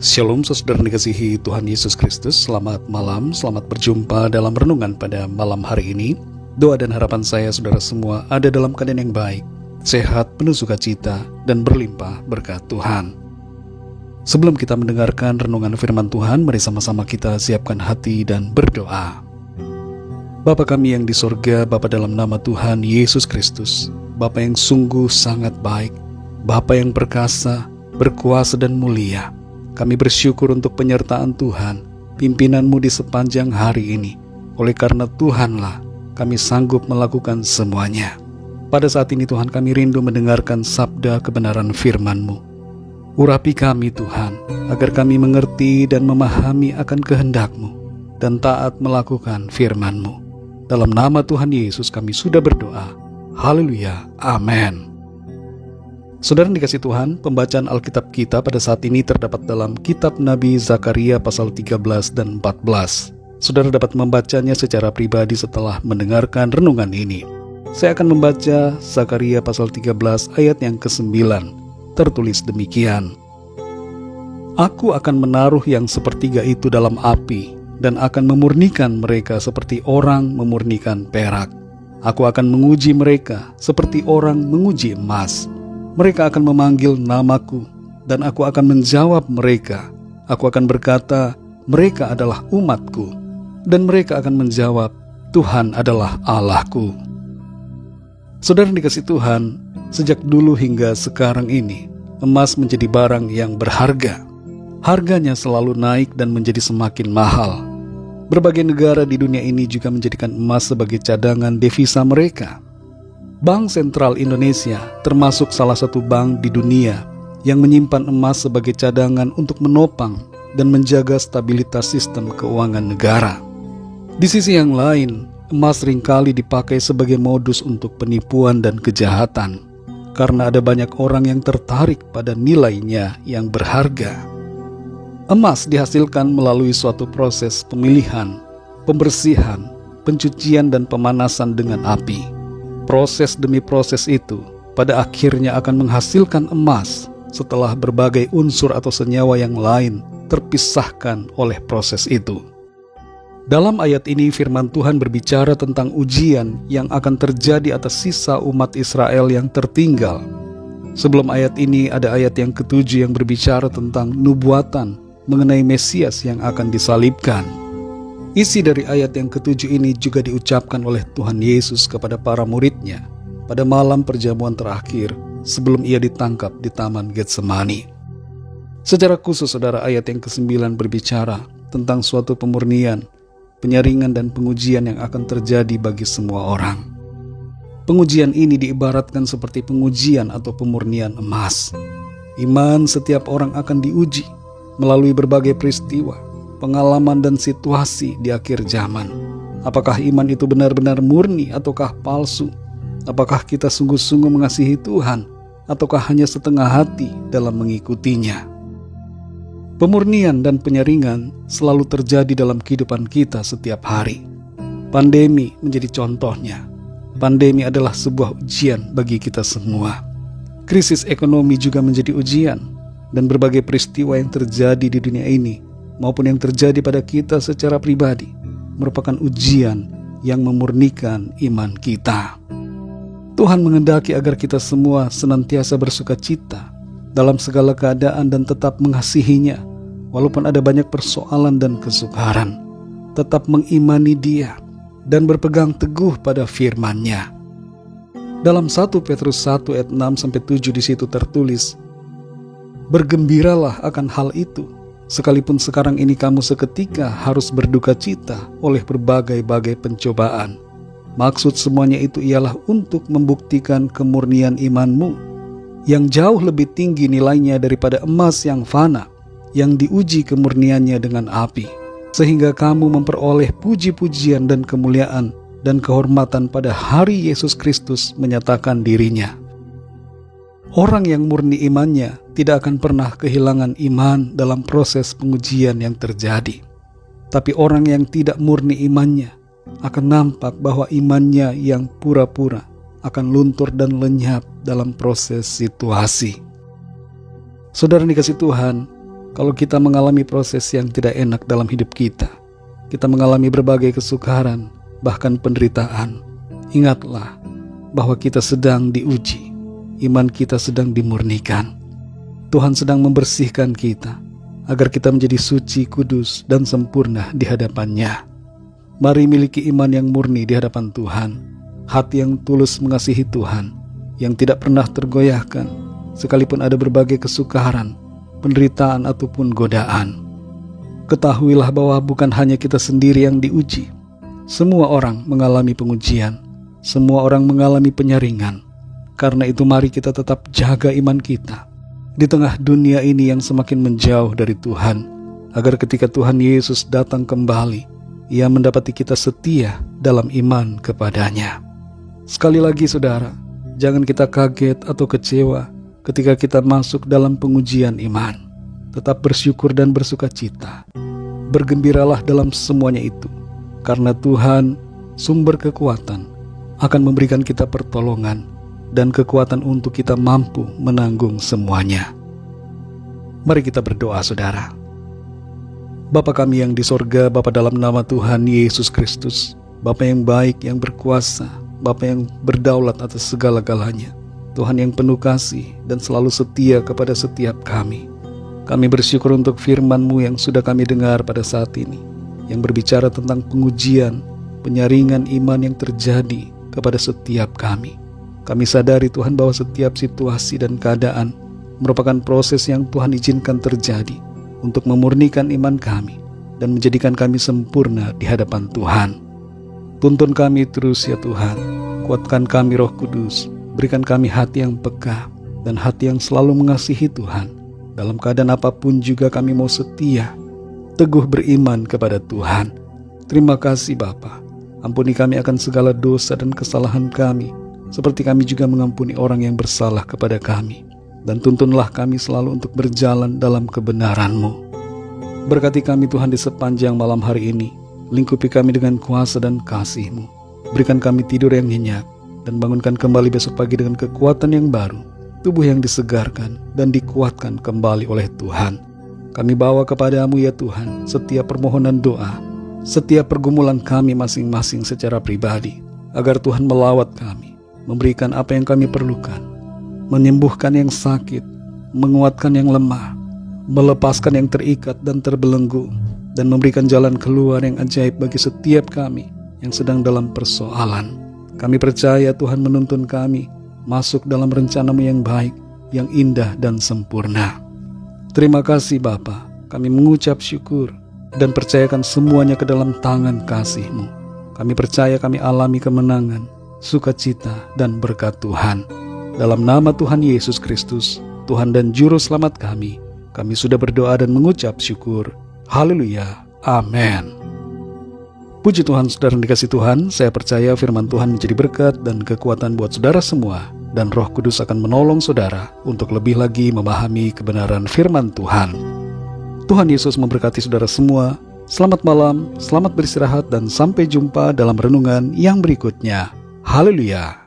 Shalom saudara dikasihi Tuhan Yesus Kristus. Selamat malam, selamat berjumpa dalam renungan pada malam hari ini. Doa dan harapan saya saudara semua ada dalam keadaan yang baik, sehat, penuh sukacita, dan berlimpah berkat Tuhan. Sebelum kita mendengarkan renungan firman Tuhan, mari sama-sama kita siapkan hati dan berdoa. Bapa kami yang di sorga, Bapa dalam nama Tuhan Yesus Kristus, Bapa yang sungguh sangat baik, Bapa yang perkasa, berkuasa dan mulia. Kami bersyukur untuk penyertaan Tuhan, pimpinan-Mu di sepanjang hari ini. Oleh karena Tuhanlah, kami sanggup melakukan semuanya. Pada saat ini Tuhan, kami rindu mendengarkan sabda kebenaran firman-Mu. Urapi kami Tuhan, agar kami mengerti dan memahami akan kehendak-Mu, dan taat melakukan firman-Mu. Dalam nama Tuhan Yesus kami sudah berdoa. Haleluya, amin. Saudara dikasih Tuhan, pembacaan Alkitab kita pada saat ini terdapat dalam kitab Nabi Zakaria pasal 13 dan 14. Saudara dapat membacanya secara pribadi setelah mendengarkan renungan ini. Saya akan membaca Zakaria pasal 13 ayat yang ke-9. Tertulis demikian. Aku akan menaruh yang sepertiga itu dalam api, dan akan memurnikan mereka seperti orang memurnikan perak. Aku akan menguji mereka seperti orang menguji emas. Mereka akan memanggil namaku, dan aku akan menjawab mereka. Aku akan berkata, mereka adalah umatku, dan mereka akan menjawab, Tuhan adalah Allahku. Saudara dikasih Tuhan, sejak dulu hingga sekarang ini, emas menjadi barang yang berharga. Harganya selalu naik dan menjadi semakin mahal. Berbagai negara di dunia ini juga menjadikan emas sebagai cadangan devisa mereka. Bank Sentral Indonesia termasuk salah satu bank di dunia yang menyimpan emas sebagai cadangan untuk menopang dan menjaga stabilitas sistem keuangan negara. Di sisi yang lain, emas seringkali dipakai sebagai modus untuk penipuan dan kejahatan, karena ada banyak orang yang tertarik pada nilainya yang berharga. Emas dihasilkan melalui suatu proses pemilihan, pembersihan, pencucian dan pemanasan dengan api. Proses demi proses itu pada akhirnya akan menghasilkan emas setelah berbagai unsur atau senyawa yang lain terpisahkan oleh proses itu. Dalam ayat ini firman Tuhan berbicara tentang ujian yang akan terjadi atas sisa umat Israel yang tertinggal. Sebelum ayat ini ada ayat yang ke-7 yang berbicara tentang nubuatan mengenai Mesias yang akan disalibkan. Isi dari ayat yang ke-7 ini juga diucapkan oleh Tuhan Yesus kepada para muridnya pada malam perjamuan terakhir sebelum ia ditangkap di Taman Getsemani. Secara khusus saudara, ayat yang ke-9 berbicara tentang suatu pemurnian, penyaringan dan pengujian yang akan terjadi bagi semua orang. Pengujian ini diibaratkan seperti pengujian atau pemurnian emas. Iman setiap orang akan diuji melalui berbagai peristiwa, pengalaman dan situasi di akhir zaman. Apakah iman itu benar-benar murni ataukah palsu? Apakah kita sungguh-sungguh mengasihi Tuhan ataukah hanya setengah hati dalam mengikutinya? Pemurnian dan penyaringan selalu terjadi dalam kehidupan kita setiap hari. Pandemi menjadi contohnya. Pandemi adalah sebuah ujian bagi kita semua. Krisis ekonomi juga menjadi ujian, dan berbagai peristiwa yang terjadi di dunia ini maupun yang terjadi pada kita secara pribadi merupakan ujian yang memurnikan iman kita. Tuhan menghendaki agar kita semua senantiasa bersukacita dalam segala keadaan dan tetap mengasihinya walaupun ada banyak persoalan dan kesukaran. Tetap mengimani Dia dan berpegang teguh pada firman-Nya. Dalam 1 Petrus 1 ayat 6-7 di situ tertulis, bergembiralah akan hal itu, sekalipun sekarang ini kamu seketika harus berduka cita oleh berbagai-bagai pencobaan. Maksud semuanya itu ialah untuk membuktikan kemurnian imanmu, yang jauh lebih tinggi nilainya daripada emas yang fana, yang diuji kemurniannya dengan api, sehingga kamu memperoleh puji-pujian dan kemuliaan dan kehormatan pada hari Yesus Kristus menyatakan dirinya. Orang yang murni imannya tidak akan pernah kehilangan iman dalam proses pengujian yang terjadi. Tapi orang yang tidak murni imannya akan nampak bahwa imannya yang pura-pura akan luntur dan lenyap dalam proses situasi. Saudara dikasih Tuhan, Kalau kita mengalami proses yang tidak enak dalam hidup kita mengalami berbagai kesukaran, bahkan penderitaan, ingatlah bahwa kita sedang diuji, iman kita sedang dimurnikan. Tuhan sedang membersihkan kita, agar kita menjadi suci, kudus, dan sempurna di hadapan-Nya. Mari miliki iman yang murni di hadapan Tuhan, hati yang tulus mengasihi Tuhan, yang tidak pernah tergoyahkan, sekalipun ada berbagai kesukaran, penderitaan ataupun godaan. Ketahuilah bahwa bukan hanya kita sendiri yang diuji. Semua orang mengalami pengujian, semua orang mengalami penyaringan. Karena itu mari kita tetap jaga iman kita di tengah dunia ini yang semakin menjauh dari Tuhan, agar ketika Tuhan Yesus datang kembali, Ia mendapati kita setia dalam iman kepadanya. Sekali lagi saudara, jangan kita kaget atau kecewa ketika kita masuk dalam pengujian iman. Tetap bersyukur dan bersuka cita. Bergembiralah dalam semuanya itu, karena Tuhan, sumber kekuatan, akan memberikan kita pertolongan dan kekuatan untuk kita mampu menanggung semuanya. Mari kita berdoa saudara. Bapa kami yang di sorga, Bapa dalam nama Tuhan Yesus Kristus, Bapa yang baik, yang berkuasa, Bapa yang berdaulat atas segala-galanya, Tuhan yang penuh kasih dan selalu setia kepada setiap kami. Kami bersyukur untuk firman-Mu yang sudah kami dengar pada saat ini, yang berbicara tentang pengujian, penyaringan iman yang terjadi kepada setiap kami. Kami sadari Tuhan bahwa setiap situasi dan keadaan merupakan proses yang Tuhan izinkan terjadi untuk memurnikan iman kami dan menjadikan kami sempurna di hadapan Tuhan. Tuntun kami terus ya Tuhan, kuatkan kami Roh Kudus, berikan kami hati yang peka dan hati yang selalu mengasihi Tuhan. Dalam keadaan apapun juga kami mau setia, teguh beriman kepada Tuhan. Terima kasih Bapa, ampuni kami akan segala dosa dan kesalahan kami, seperti kami juga mengampuni orang yang bersalah kepada kami. Dan tuntunlah kami selalu untuk berjalan dalam kebenaran-Mu. Berkati kami Tuhan di sepanjang malam hari ini, lingkupi kami dengan kuasa dan kasih-Mu. Berikan kami tidur yang nyenyak, dan bangunkan kembali besok pagi dengan kekuatan yang baru, tubuh yang disegarkan dan dikuatkan kembali oleh Tuhan. Kami bawa kepada-Mu ya Tuhan setiap permohonan doa, setiap pergumulan kami masing-masing secara pribadi, agar Tuhan melawat kami, memberikan apa yang kami perlukan, menyembuhkan yang sakit, menguatkan yang lemah, melepaskan yang terikat dan terbelenggu, dan memberikan jalan keluar yang ajaib bagi setiap kami yang sedang dalam persoalan. Kami percaya Tuhan menuntun kami masuk dalam rencana-Mu yang baik, yang indah dan sempurna. Terima kasih Bapa, kami mengucap syukur dan percayakan semuanya ke dalam tangan kasih-Mu. Kami percaya kami alami kemenangan, sukacita dan berkat Tuhan. Dalam nama Tuhan Yesus Kristus, Tuhan dan Juru Selamat kami sudah berdoa dan mengucap syukur. Haleluya, amin. Puji Tuhan, saudara yang dikasihi Tuhan, saya percaya firman Tuhan menjadi berkat dan kekuatan buat saudara semua, dan Roh Kudus akan menolong saudara untuk lebih lagi memahami kebenaran firman Tuhan. Tuhan Yesus memberkati saudara semua. Selamat malam, selamat beristirahat, dan sampai jumpa dalam renungan yang berikutnya. Haleluya.